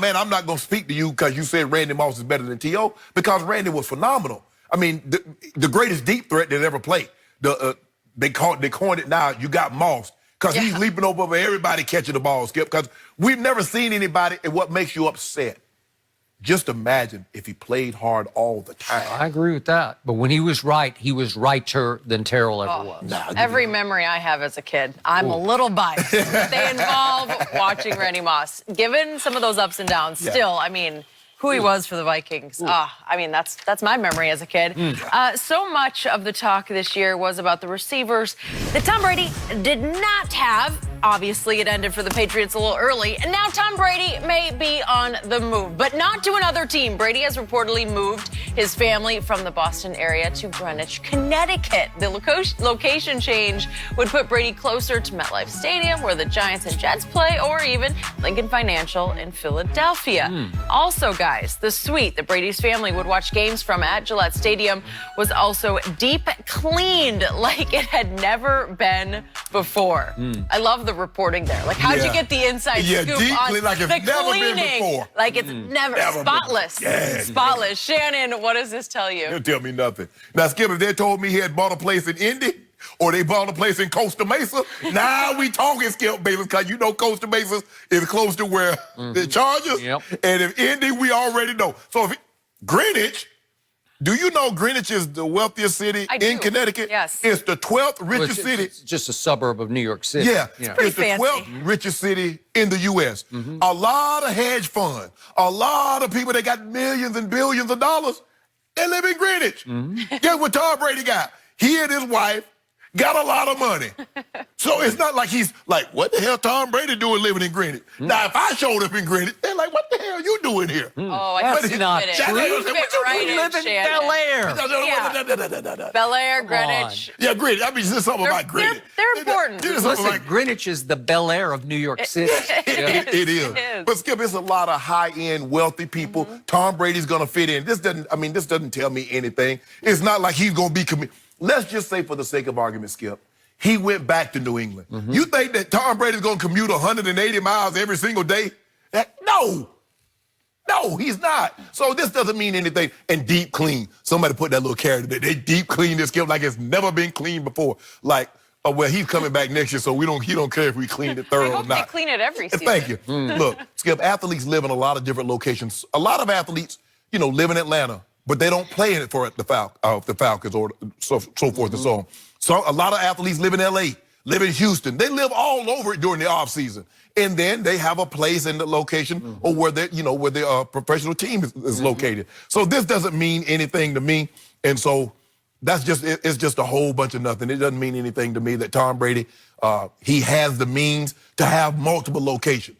man, I'm not going to speak to you because you said Randy Moss is better than T.O. because Randy was phenomenal. I mean, the greatest deep threat that ever played. They coined it now, you got Moss. Because he's leaping over everybody catching the ball, Skip. Because we've never seen anybody, and what makes you upset? Just imagine if he played hard all the time. I agree with that. But when he was righter than Terrell ever was. Every memory I have as a kid, I'm a little biased. They involve watching Randy Moss. Given some of those ups and downs, still, I mean, who he was for the Vikings. I mean, that's my memory as a kid. So much of the talk this year was about the receivers that Tom Brady did not have. Obviously, it ended for the Patriots a little early, and now Tom Brady may be on the move, but not to another team. Brady has reportedly moved his family from the Boston area to Greenwich, Connecticut. The location change would put Brady closer to MetLife Stadium, where the Giants and Jets play, or even Lincoln Financial in Philadelphia. Also, guys, the suite that Brady's family would watch games from at Gillette Stadium was also deep cleaned like it had never been before. I love the reporting there. Like, how'd you get the inside scoop on like it's the never cleaning? Been before. Like it's never spotless. Spotless. Shannon, what does this tell you? He'll tell me nothing. Now, Skip, if they told me he had bought a place in Indy or they bought a place in Costa Mesa, now we talking, Skip Bayless, because you know Costa Mesa is close to where the Chargers. And if Indy, we already know. So if Greenwich, do you know Greenwich is the wealthiest city in Connecticut? Yes. It's the 12th richest city. It's just a suburb of New York City. Yeah. It's the 12th richest city in the U.S. A lot of hedge funds, a lot of people that got millions and billions of dollars, they live in Greenwich. Guess what Tom Brady got? He and his wife got a lot of money. So it's not like he's like, what the hell Tom Brady doing living in Greenwich? Now, if I showed up in Greenwich, they're like, what the hell you doing here? Oh, I That's not true. You fit right in, live in Shannon. Bel Air. Bel Air, Greenwich. Yeah, Greenwich. I mean, there's something about Greenwich. They're important. Listen, Greenwich is the Bel Air of New York City. It is. But Skip, it's a lot of high-end, wealthy people. Tom Brady's gonna fit in. This doesn't tell me anything. It's not like he's gonna be Let's just say, for the sake of argument, Skip, he went back to New England. You think that Tom Brady's gonna commute 180 miles every single day? No, he's not. So this doesn't mean anything. And deep clean. Somebody put that little character there. They deep clean this, Skip, like it's never been cleaned before. Like, oh, well, he's coming back next year, so he don't care if we clean it thorough or not. They clean it every season. Thank you. Look, Skip, athletes live in a lot of different locations. A lot of athletes, live in Atlanta, but they don't play it for the Falcons or so forth and so on. So a lot of athletes live in L.A., live in Houston. They live all over it during the offseason. And then they have a place in the location or where their professional team is located. So this doesn't mean anything to me. And so it's just a whole bunch of nothing. It doesn't mean anything to me that Tom Brady, he has the means to have multiple locations.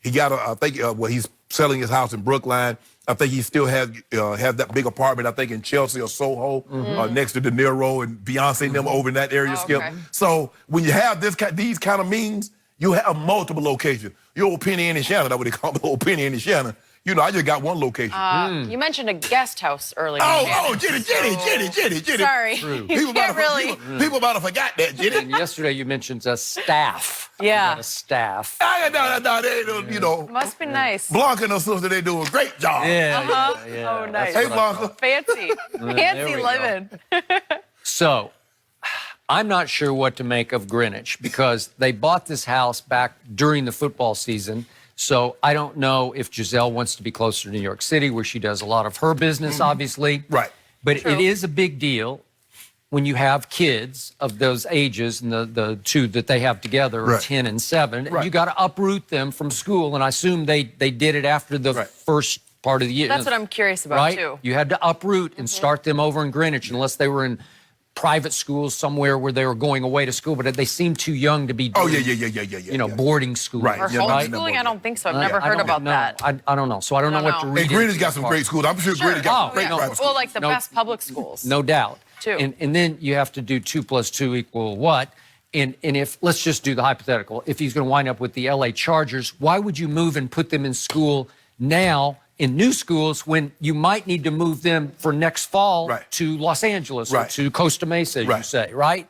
He got he's selling his house in Brookline. I think he still has that big apartment, I think, in Chelsea or Soho, next to De Niro and Beyonce and them over in that area, Skip. So when you have these kind of means, you have multiple locations. Your old Penny and Shannon, that's what they call the old Penny and Shannon. I just got one location. You mentioned a guest house earlier. Jenny. Sorry. People about to forgot that, Jenny. And yesterday you mentioned a staff. Yeah. You got a staff. No, Must be nice. Blanca and her sister, they do a great job. Yeah. Oh, nice. Hey, Blanca. Fancy living. So, I'm not sure what to make of Greenwich because they bought this house back during the football season. So I don't know if Giselle wants to be closer to New York City, where she does a lot of her business, obviously. Right. But it is a big deal when you have kids of those ages, and the two that they have together are 10 and 7. And you got to uproot them from school. And I assume they did it after the first part of the year. That's what I'm curious about, too. You had to uproot and start them over in Greenwich, unless they were in private schools somewhere where they were going away to school, but they seem too young to be doing, boarding school. Or homeschooling? I don't think so. I've never heard about that. I don't know. So I don't know what to read. And Greenwich got some great schools. I'm sure Greenwich got some great private schools. Well, like the best public schools. No doubt. Too. And then you have to do 2 + 2 = what? And if, let's just do the hypothetical, if he's going to wind up with the L.A. Chargers, why would you move and put them in school now in new schools when you might need to move them for next fall to Los Angeles or to Costa Mesa, you say, right?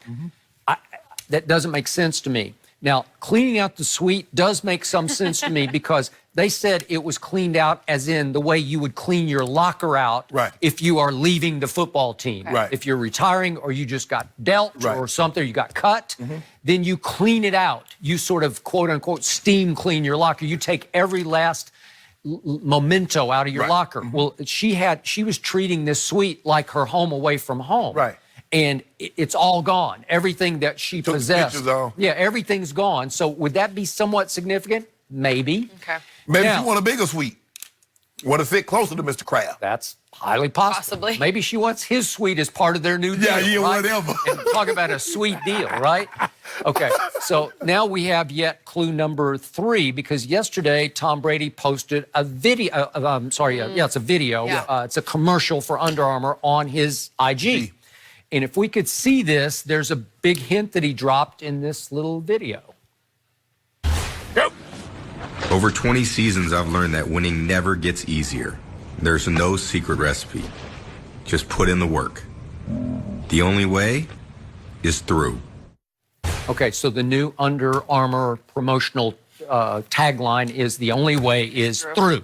That doesn't make sense to me. Now, cleaning out the suite does make some sense to me because They said it was cleaned out as in the way you would clean your locker out Right. if you are leaving the football team. Right. If you're retiring or you just got dealt Right. or something, you got cut, then you clean it out. You sort of, quote unquote, steam clean your locker. You take every last memento out of your Right. locker. Well, she was treating this suite like her home away from home. Right. And it's all gone. Everything that she Took the possessed. pictures off. Yeah, everything's gone. So would that be somewhat significant? Maybe. Okay. Maybe Now- she want a bigger suite. Want to sit closer to Mr. Kraft. That's highly possible. Possibly. Maybe she wants his suite as part of their new deal. Yeah, yeah, right? whatever. And talk about a sweet deal, right? Okay, so now we have yet clue number 3, because yesterday Tom Brady posted a video. It's a video. Yeah. It's a commercial for Under Armour on his IG. And if we could see this, there's a big hint that he dropped in this little video. Over 20 seasons, I've learned that winning never gets easier. There's no secret recipe. Just put in the work. The only way is through. Okay, so the new Under Armour promotional tagline is the only way is through.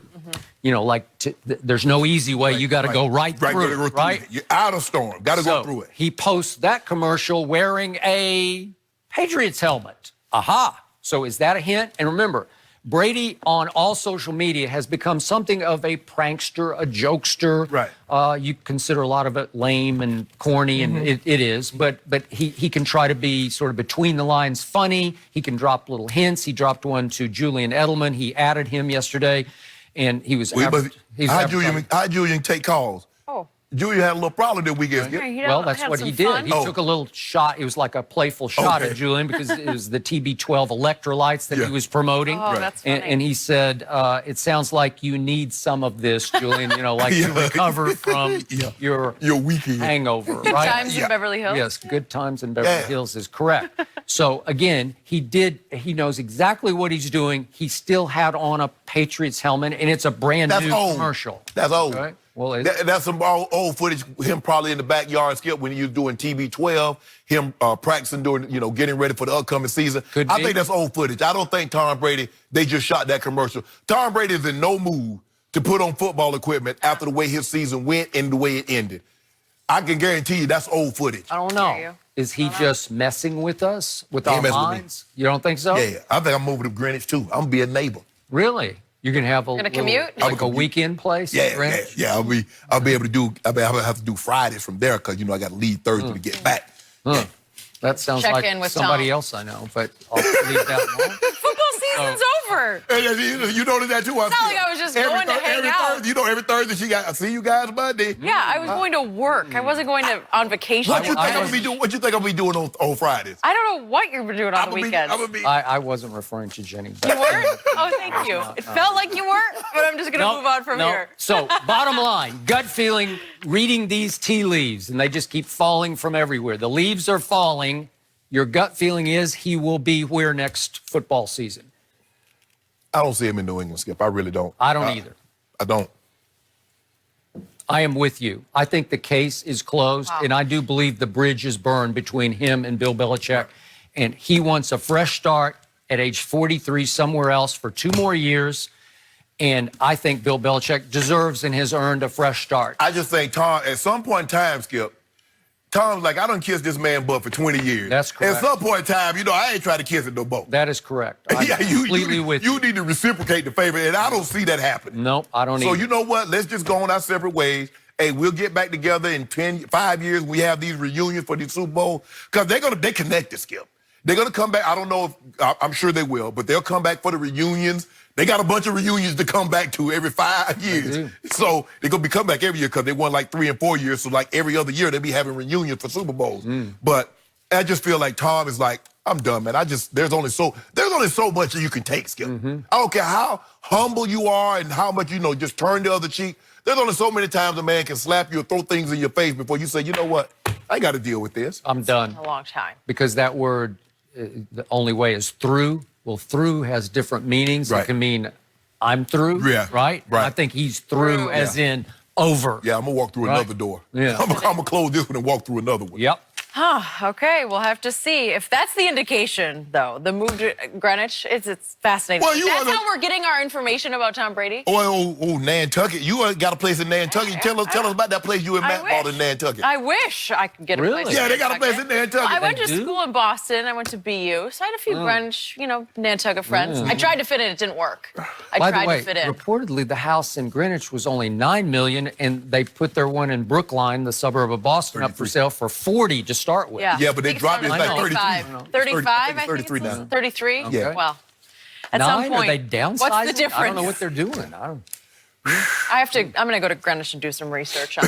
You know, like there's no easy way. You got to go right through, gotta go right? You're out of storm. Got to So go through it. he posts that commercial wearing a Patriots helmet. Aha. So is that a hint? And remember, Brady on all social media has become something of a prankster, a jokester. Right. You consider a lot of it lame and corny, and it is. But he can try to be sort of between the lines funny. He can drop little hints. He dropped one to Julian Edelman. He added him yesterday, and he was. How Julian take calls? Oh. Julian had a little problem that weekend. Hey, you Well, know, that's have what some he did. fun. He took a little shot. It was like a playful shot at Julian because it was the TB12 electrolytes that he was promoting. Oh, that's funny. And he said, it sounds like you need some of this, Julian, you know, like to recover from your weekend hangover, Good right? times in Beverly Hills. Yes, good times in Beverly Hills is correct. So again, he knows exactly what he's doing. He still had on a Patriots helmet, and it's a brand new commercial. That's old. Right? Well, that's some old footage. Him probably in the backyard, Skip, when he was doing TB12. Him practicing, doing, getting ready for the upcoming season. Could I be. think that's old footage. I don't think Tom Brady. They just shot that commercial. Tom Brady is in no mood to put on football equipment after the way his season went and the way it ended. I can guarantee you that's old footage. I don't Hear you. know. Is he just messing with us, with our ain't messing with me. minds? You don't think so? Yeah, I think I'm moving to Greenwich too. I'm gonna be a neighbor. Really? You're gonna have a Gonna little- commute? like a weekend place? in Greenwich? Yeah. I'll be able to do. I'll have to do Fridays from there because I got to leave Thursday to get back. Huh. That sounds Check like in with somebody Tom. else I know, but I'll leave that alone. Football season's over. And you noticed that too. It's not like I was just going to hang out. Thursday, every Thursday I see you guys Monday. Yeah, I was going to work. I wasn't going on vacation. What you think I I'm gonna was- be doing? What you think I'm gonna be doing on Fridays? I don't know what you were doing on the weekends. I wasn't referring to Jenny. You weren't? Oh, thank you. It felt like you weren't, but I'm just going to move on from here. So, bottom line, gut feeling, reading these tea leaves, and they just keep falling from everywhere. The leaves are falling. Your gut feeling is he will be where next football season? I don't see him in New England, Skip. I really don't. I don't either. I don't. I am with you. I think the case is closed, and I do believe the bridge is burned between him and Bill Belichick, and he wants a fresh start at age 43 somewhere else for 2 more years, and I think Bill Belichick deserves and has earned a fresh start. I just think Tom, at some point in time, Skip, Tom's like, I done kissed this man butt for 20 years. That's correct. At some point in time, I ain't trying to kiss it no more. That is correct. I'm completely with you. You need to reciprocate the favor, and I don't see that happening. Nope, I don't So either. you know what? Let's just go on our separate ways. Hey, we'll get back together in 5 years. We have these reunions for the Super Bowl because they connected, Skip. They're gonna come back. I don't know if I'm sure they will, but they'll come back for the reunions. They got a bunch of reunions to come back to every 5 years. So they're gonna be come back every year because they won like 3 and 4 years. So like every other year they'll be having reunions for Super Bowls. But I just feel like Tom is like, I'm done, man. There's only so much that you can take, Skip. I don't care how humble you are and how much just turn the other cheek. There's only so many times a man can slap you or throw things in your face before you say, you know what, I ain't got to deal with this. I'm done. A long time. Because that word, the only way is through. Well, through has different meanings. Right. It can mean I'm through, Yeah, right? right. I think he's through as in over. Yeah, I'm gonna walk through Right. another door. Yeah. I'm gonna close this one and walk through another one. Yep. Okay, we'll have to see. If that's the indication, though, the move to Greenwich, it's fascinating. Well, That's how we're getting our information about Tom Brady? Nantucket. You got a place in Nantucket. Tell us about that place you and Matt bought in Nantucket. I wish I could get a place. Yeah, they got a place in Nantucket. Well, I went to school in Boston. I went to BU, so I had a few Greenwich, Nantucket friends. I tried to fit in. It didn't work. By the way, to fit in. reportedly the house in Greenwich was only $9 million, and they put their one in Brookline, the suburb of Boston, up for sale for $40 to start with. Yeah, but they dropped it like 33. 35, I think 33 now. 33? Yeah. Well, at some point. Are they downsizing? What's the difference? I don't know what they're doing. I'm going to go to Greenwich and do some research on